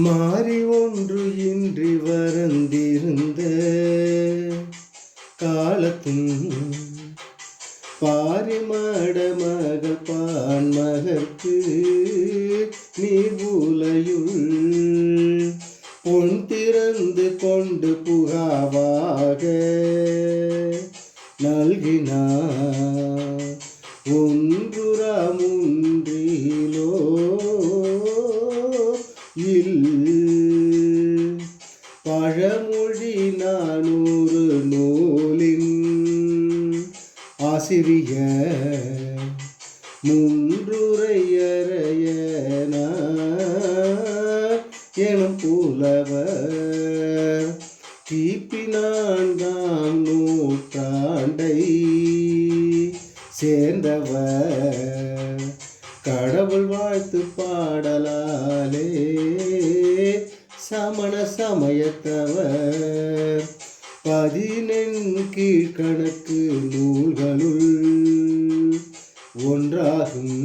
மாறி ஒன்று இன்றி வரந்திருந்த காலத்தும் பாரிமாட மகள் பான்மகற்கு நீர்பூலையுள் பொன் திறந்து கொண்டு புகாவாக நல்கினார் ஒன்றுரமுன்றிலோ பழமொழி 400 நூலின் ஆசிரியர் முன்றுரையறையனார் எனும் புலவர் கிபி 4ஆம் நூற்றாண்டை சேர்ந்தவர். கடவுள் வாழ்த்து பாடலாலே சமண சமயத்தவர் 14 கீழ்கணக்கு நூல்களுள் ஒன்றாகும்.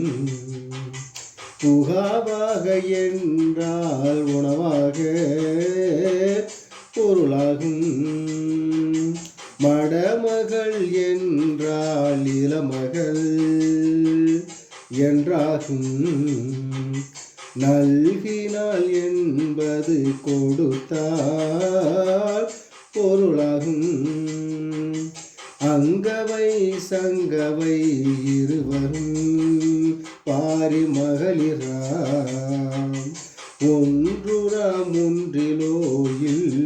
புகாவாக என்றால் உணவாக பொருளாகும். மடமகள் என்றால் இளமகள் என்றாகும். நல்கினால் என்பது கொடுத்தால் பொருளாகும். அங்கவை சங்கவை இருவரும் பாரி மகளிராம் ஒன்றுரமுன்றிலோயில்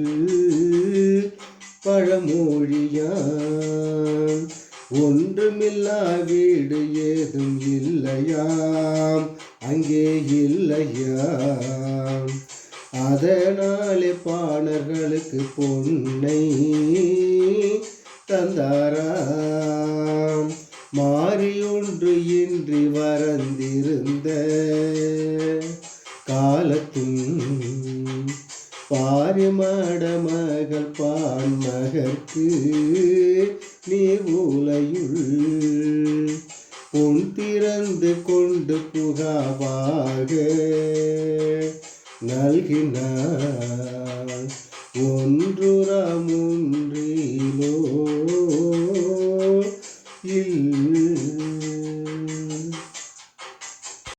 பழமொழியாம். ஒன்றுமில்லா வீடு ஏதும் இல்லையாம் அங்கே இல்லையாம். அதனாலே பாணர்களுக்கு பொன்னை தந்தாராம். மாறி ஒன்று இன்றி வரந்திருந்த காலத்தும் பாரிமாட மகள் பான்மகற்கு நீர்மூலையுள் பொன் திறந்து கொண்டு புகாவாக நல்கினார்.